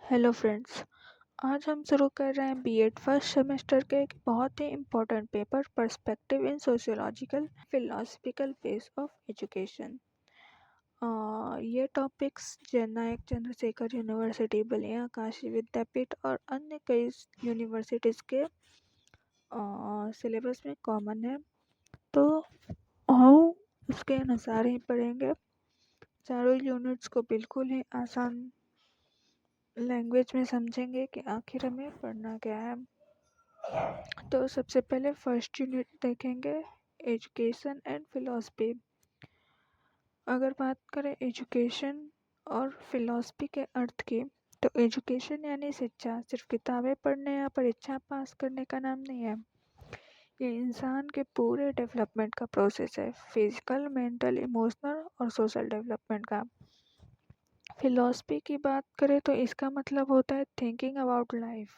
Hello friends. आज हम शुरू कर रहे हैं बीएड फर्स्ट सेमेस्टर के एक बहुत ही important paper perspective in sociological philosophical base of education. ये टॉपिक्स जननायक चंद्रशेखर यूनिवर्सिटी बलिया, काशी विद्यापीठ और अन्य कई यूनिवर्सिटीज़ के सिलेबस में कॉमन है, तो हम उसके अनुसार ही पढ़ेंगे। चारों यूनिट्स को बिल्कुल ही आसान लैंग्वेज में समझेंगे कि आखिर हमें पढ़ना क्या है। तो सबसे पहले फर्स्ट यूनिट देखेंगे, एजुकेशन एंड फिलॉसफी। अगर बात करें एजुकेशन और फिलॉसफी के अर्थ की, तो एजुकेशन यानी शिक्षा सिर्फ किताबें पढ़ने या परीक्षा पास करने का नाम नहीं है। ये इंसान के पूरे डेवलपमेंट का प्रोसेस है, फिजिकल, मेंटल, इमोशनल और सोशल डेवलपमेंट का। फिलॉसफी की बात करें तो इसका मतलब होता है थिंकिंग अबाउट लाइफ।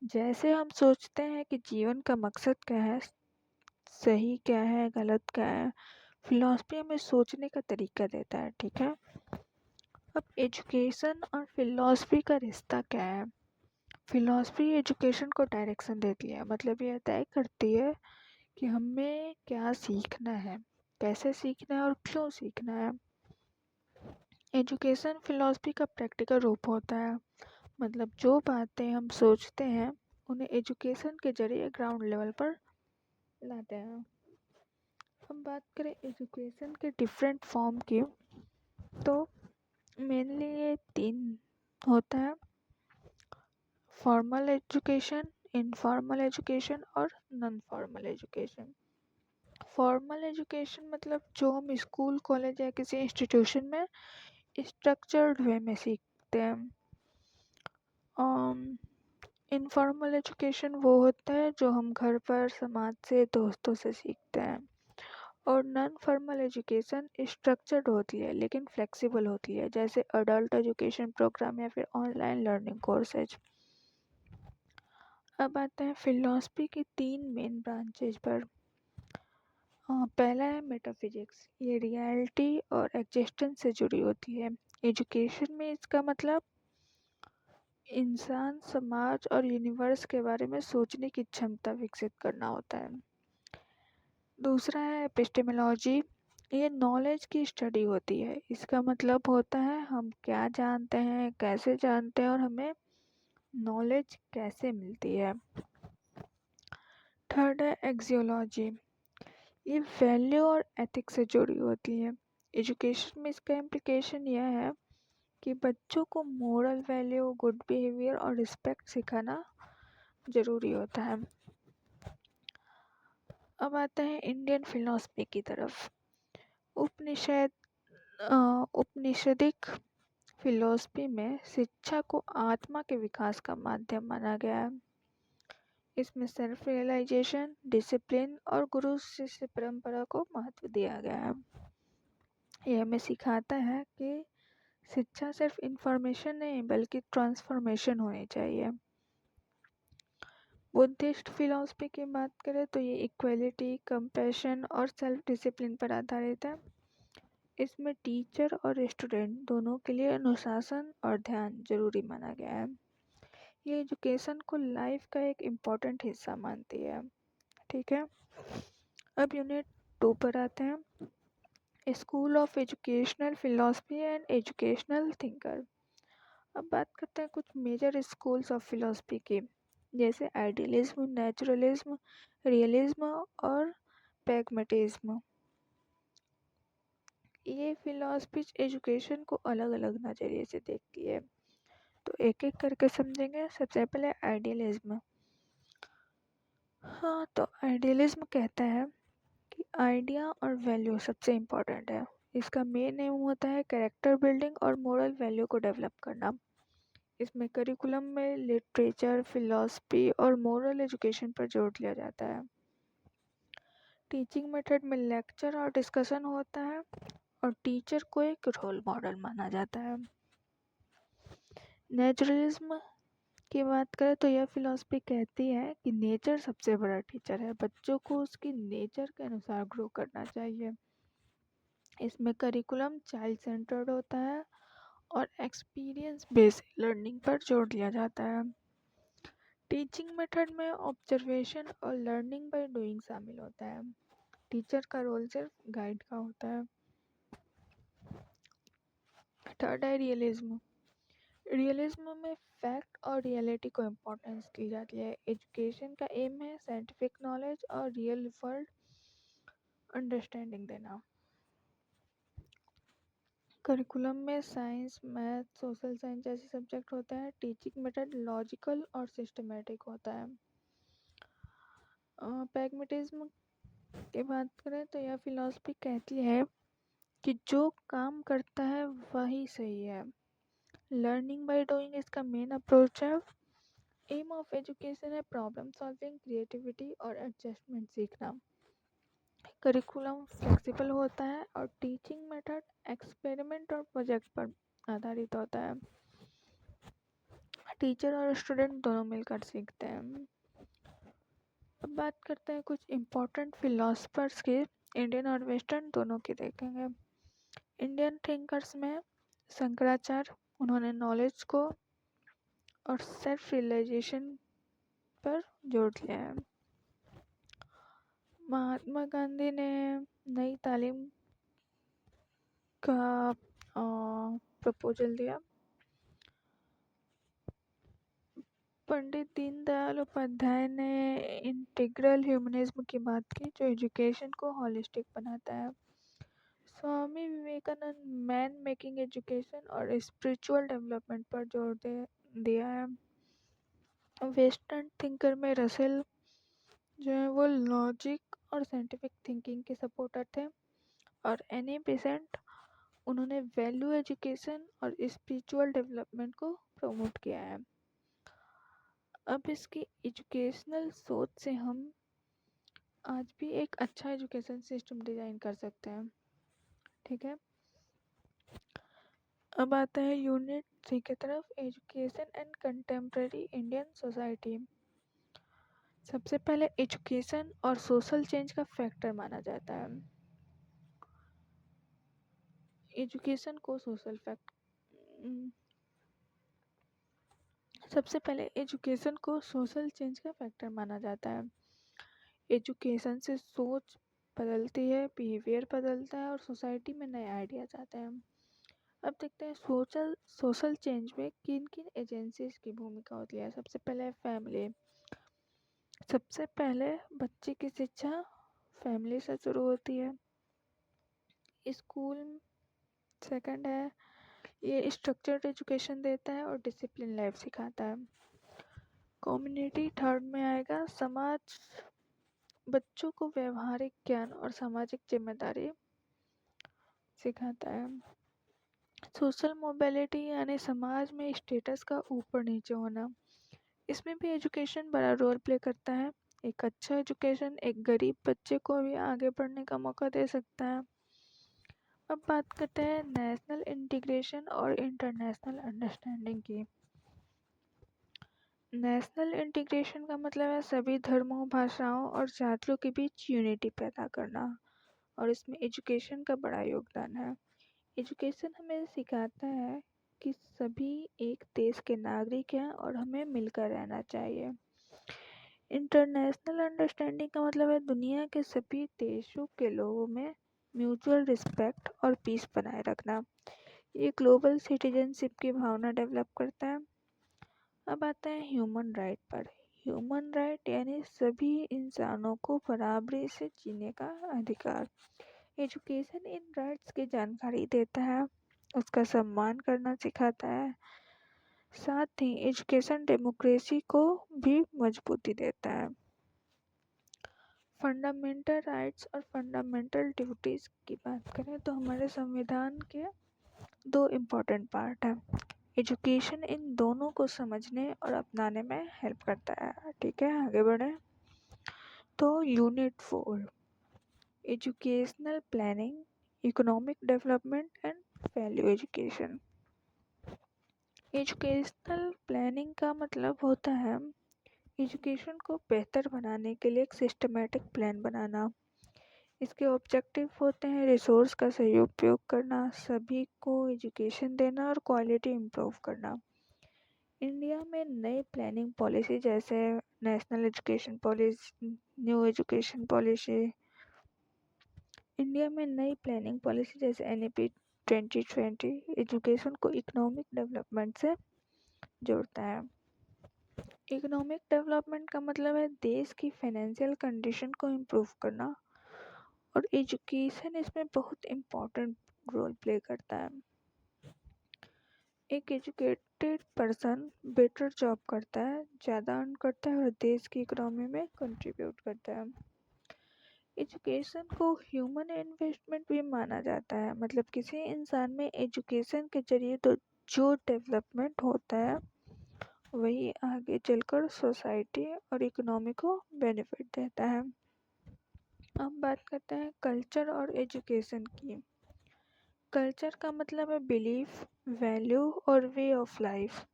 जैसे हम सोचते हैं कि जीवन का मकसद क्या है, सही क्या है, गलत क्या है, फिलॉसफी हमें सोचने का तरीका देता है। ठीक है। अब एजुकेशन और फिलॉसफी का रिश्ता क्या है? फिलॉसफी एजुकेशन को डायरेक्शन देती है, मतलब ये तय करती है कि हमें क्या सीखना है, कैसे सीखना है और क्यों सीखना है। एजुकेशन फिलॉसफी का प्रैक्टिकल रूप होता है, मतलब जो बातें हम सोचते हैं उन्हें एजुकेशन के जरिए ग्राउंड लेवल पर लाते हैं। हम बात करें एजुकेशन के डिफरेंट फॉर्म की, तो मेनली ये तीन होता है: फॉर्मल एजुकेशन, इनफॉर्मल एजुकेशन और non formal education. Formal education मतलब जो हम स्कूल, कॉलेज या किसी इंस्टीट्यूशन में स्ट्रक्चर्ड वे में सीखते हैं। इनफॉर्मल एजुकेशन वो होता है जो हम घर पर, समाज से, दोस्तों से सीखते हैं। और नॉन फॉर्मल एजुकेशन स्ट्रक्चर्ड होती है लेकिन फ्लेक्सिबल होती है, जैसे अडल्ट एजुकेशन प्रोग्राम या फिर ऑनलाइन लर्निंग कोर्सेज। अब आते हैं फिलॉसफी की तीन मेन ब्रांचेज पर। पहला है मेटाफिजिक्स, ये रियलिटी और एग्जिस्टेंस से जुड़ी होती है। एजुकेशन में इसका मतलब इंसान, समाज और यूनिवर्स के बारे में सोचने की क्षमता विकसित करना होता है। दूसरा है एपिस्टेमोलॉजी, ये नॉलेज की स्टडी होती है। इसका मतलब होता है हम क्या जानते हैं, कैसे जानते हैं और हमें नॉलेज कैसे मिलती है। थर्ड है एक्सियोलॉजी, ये वैल्यू और एथिक्स से जुड़ी होती है। एजुकेशन में इसका इम्प्लीकेशन यह है कि बच्चों को मोरल वैल्यू, गुड बिहेवियर और रिस्पेक्ट सिखाना ज़रूरी होता है। अब आते हैं इंडियन फिलॉसफी की तरफ। उपनिषद औपनिषदिक फिलॉसफी में शिक्षा को आत्मा के विकास का माध्यम माना गया है। इसमें सेल्फ रियलाइजेशन, डिसिप्लिन और गुरु शिष्य परंपरा को महत्व दिया गया है। यह हमें सिखाता है कि शिक्षा सिर्फ इंफॉर्मेशन नहीं बल्कि ट्रांसफॉर्मेशन होनी चाहिए। बुद्धिस्ट फिलॉसफी की बात करें तो ये इक्वलिटी, कंपैशन और सेल्फ डिसिप्लिन पर आधारित है। इसमें टीचर और स्टूडेंट दोनों के लिए अनुशासन और ध्यान जरूरी माना गया है। ये एजुकेशन को लाइफ का एक इम्पॉर्टेंट हिस्सा मानती है। ठीक है। अब यूनिट 2 पर आते हैं, school of educational philosophy and educational thinker. अब बात करते हैं कुछ मेजर स्कूल्स ऑफ फिलॉसफी की, जैसे आइडियलिज्म, नेचुरलिज्म, रियलिज्म और प्रैग्मेटिज्म। ये फिलॉसफी एजुकेशन को अलग अलग नज़रिए से देखती है, तो एक एक करके समझेंगे। सबसे पहले आइडियलिज्म। हाँ, तो आइडियलिज्म कहता है कि आइडिया और वैल्यू सबसे इम्पोर्टेंट है। इसका मेन एम होता है कैरेक्टर बिल्डिंग और मोरल वैल्यू को डेवलप करना। इसमें करिकुलम में लिटरेचर, फिलॉसफी और मोरल एजुकेशन पर जोर दिया जाता है। टीचिंग मेथड में लेक्चर और डिस्कशन होता है और टीचर को एक रोल मॉडल माना जाता है। नेचुरलिज्म की बात करें तो यह फिलॉसफी कहती है कि नेचर सबसे बड़ा टीचर है, बच्चों को उसकी नेचर के अनुसार ग्रो करना चाहिए। इसमें करिकुलम चाइल्ड सेंटर्ड होता है और एक्सपीरियंस बेस्ड लर्निंग पर जोर दिया जाता है। टीचिंग मेथड में ऑब्जर्वेशन और लर्निंग बाय डूइंग शामिल होता है। टीचर का रोल सिर्फ गाइड का होता है। थर्ड है रियलिज्म। रियलिज्म में फैक्ट और रियलिटी को इम्पोर्टेंस दी जाती है। एजुकेशन का एम है साइंटिफिक नॉलेज और रियल वर्ल्ड अंडरस्टैंडिंग देना। करिकुलम में साइंस, मैथ, सोशल साइंस जैसे सब्जेक्ट होते हैं। टीचिंग मेथड लॉजिकल और सिस्टमेटिक होता है। प्रैग्मेटिज्म की बात करें तो यह फिलॉसफी कहती है कि जो काम करता है वही सही है। लर्निंग बाय डूइंग इसका मेन अप्रोच है। एम ऑफ एजुकेशन है प्रॉब्लम सॉल्विंग, क्रिएटिविटी और एडजस्टमेंट सीखना। करिकुलम फ्लेक्सिबल होता है और टीचिंग मेथड एक्सपेरिमेंट और प्रोजेक्ट पर आधारित होता है। टीचर और स्टूडेंट दोनों मिलकर सीखते हैं। अब बात करते हैं कुछ इम्पोर्टेंट फिलोसफर्स की, इंडियन और वेस्टर्न दोनों की देखेंगे। इंडियन थिंकर्स में शंकराचार्य, उन्होंने नॉलेज को और सेल्फ रियलाइजेशन पर जोर दिया है। महात्मा गांधी ने नई तालीम का प्रपोजल दिया। पंडित दीनदयाल उपाध्याय ने इंटीग्रल ह्यूमनिज्म की बात की, जो एजुकेशन को होलिस्टिक बनाता है। Swami Vivekananda man making education और स्पिरिचुअल डेवलपमेंट पर जोर दिया है। वेस्टर्न थिंकर में रसेल जो है वो लॉजिक और साइंटिफिक थिंकिंग के सपोर्टर थे। और एनी बेसेंट, उन्होंने वैल्यू एजुकेशन और स्पिरिचुअल डेवलपमेंट को प्रमोट किया है। अब इसकी एजुकेशनल सोच से हम आज भी एक अच्छा एजुकेशन सिस्टम डिज़ाइन कर सकते हैं। ठीक है, अब आता है यूनिट 3 की तरफ, education and contemporary Indian society. सबसे पहले एजुकेशन और सोशल चेंज का फैक्टर माना जाता है। एजुकेशन को सोशल फैक्ट सबसे पहले एजुकेशन को सोशल चेंज का फैक्टर माना जाता है। एजुकेशन से सोच बदलती है, बिहेवियर बदलता है और सोसाइटी में नए आइडियाज आते हैं। अब देखते हैं सोशल चेंज में किन किन एजेंसीज की भूमिका होती है। सबसे पहले फैमिली। सबसे पहले बच्चे की शिक्षा फैमिली से शुरू होती है। स्कूल सेकंड है, ये स्ट्रक्चर्ड एजुकेशन देता है और डिसिप्लिन लाइफ सिखाता है। कम्युनिटी थर्ड में आएगा। समाज बच्चों को व्यवहारिक ज्ञान और सामाजिक जिम्मेदारी सिखाता है। सोशल मोबिलिटी यानी समाज में स्टेटस का ऊपर नीचे होना, इसमें भी एजुकेशन बड़ा रोल प्ले करता है। एक अच्छा एजुकेशन एक गरीब बच्चे को भी आगे बढ़ने का मौका दे सकता है। अब बात करते हैं नेशनल इंटीग्रेशन और इंटरनेशनल अंडरस्टैंडिंग की। नेशनल इंटीग्रेशन का मतलब है सभी धर्मों, भाषाओं और जातियों के बीच यूनिटी पैदा करना, और इसमें एजुकेशन का बड़ा योगदान है। एजुकेशन हमें सिखाता है कि सभी एक देश के नागरिक हैं और हमें मिलकर रहना चाहिए। इंटरनेशनल अंडरस्टैंडिंग का मतलब है दुनिया के सभी देशों के लोगों में म्यूचुअल रिस्पेक्ट और पीस बनाए रखना। ये ग्लोबल सिटीजनशिप की भावना डेवलप करता है। अब आता है ह्यूमन राइट पर। ह्यूमन राइट यानी सभी इंसानों को बराबरी से जीने का अधिकार। एजुकेशन इन राइट्स की जानकारी देता है, उसका सम्मान करना सिखाता है। साथ ही एजुकेशन डेमोक्रेसी को भी मजबूती देता है। फंडामेंटल राइट्स और फंडामेंटल ड्यूटीज़ की बात करें तो हमारे संविधान के दो इम्पोर्टेंट पार्ट हैं। एजुकेशन इन दोनों को समझने और अपनाने में हेल्प करता है। ठीक है, आगे बढ़ें तो unit 4, educational planning, economic development and value education. Educational planning का मतलब होता है एजुकेशन को बेहतर बनाने के लिए एक सिस्टमेटिक प्लान बनाना। इसके ऑब्जेक्टिव होते हैं रिसोर्स का सही उपयोग करना, सभी को एजुकेशन देना और क्वालिटी इम्प्रूव करना। इंडिया में नई प्लानिंग पॉलिसी जैसे national education policy, new education policy, India में नई प्लानिंग पॉलिसी जैसे एनईपी 2020 एजुकेशन को इकोनॉमिक डेवलपमेंट से जोड़ता है। इकोनॉमिक डेवलपमेंट का मतलब है देश की फाइनेंशियल कंडीशन को इम्प्रूव करना, और एजुकेशन इसमें बहुत इम्पोर्टेंट रोल प्ले करता है। एक एजुकेटेड पर्सन बेटर जॉब करता है, ज़्यादा अर्न करता है और देश की इकोनॉमी में कंट्रीब्यूट करता है। एजुकेशन को ह्यूमन इन्वेस्टमेंट भी माना जाता है, मतलब किसी इंसान में एजुकेशन के जरिए तो जो डेवलपमेंट होता है वही आगे चलकर सोसाइटी और इकोनॉमी को बेनिफिट देता है। अब बात करते हैं कल्चर और एजुकेशन की। कल्चर का मतलब है बिलीफ, वैल्यू और वे ऑफ लाइफ,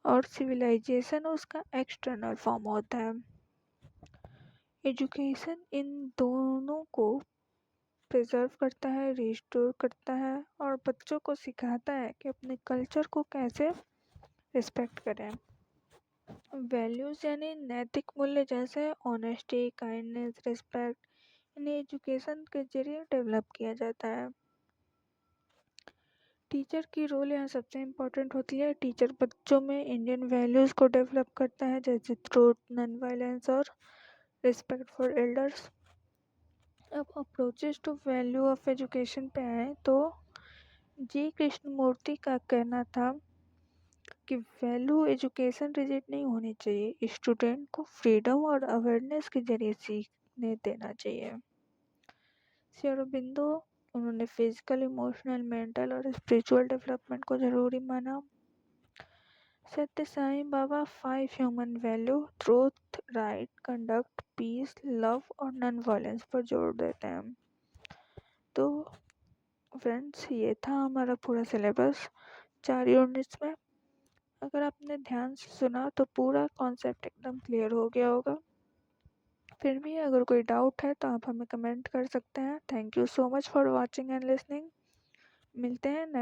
और सिविलाइजेशन उसका एक्सटर्नल फॉर्म होता है। एजुकेशन इन दोनों को प्रिजर्व करता है, रिस्टोर करता है और बच्चों को सिखाता है कि अपने कल्चर को कैसे रिस्पेक्ट करें। वैल्यूज़ यानी नैतिक मूल्य जैसे ऑनेस्टी, काइंडनेस, रिस्पेक्ट, इन्हें एजुकेशन के जरिए डेवलप किया जाता है। टीचर की रोल यहाँ सबसे इम्पोर्टेंट होती है। टीचर बच्चों में इंडियन वैल्यूज़ को डेवलप करता है जैसे ट्रूथ, नॉन वायलेंस और रिस्पेक्ट फॉर एल्डर्स। अब approaches to value of education पे आए तो जी कृष्णमूर्ति का कहना था कि वैल्यू एजुकेशन रिजिड नहीं होनी चाहिए, स्टूडेंट को फ्रीडम और अवेयरनेस के जरिए सीखने देना चाहिए। श्री अरबिंदो, उन्होंने फिजिकल, इमोशनल, मेंटल और स्पिरिचुअल डेवलपमेंट को ज़रूरी माना। Sathya Sai Baba 5 human value truth, right conduct, peace, love और नॉन वायलेंस पर जोर देते हैं। तो फ्रेंड्स, ये था हमारा पूरा सिलेबस 4 यूनिट्स में। अगर आपने ध्यान से सुना तो पूरा कॉन्सेप्ट एकदम क्लियर हो गया होगा। फिर भी अगर कोई डाउट है तो आप हमें कमेंट कर सकते हैं। Thank you so much for watching and listening. मिलते हैं नेक्स्ट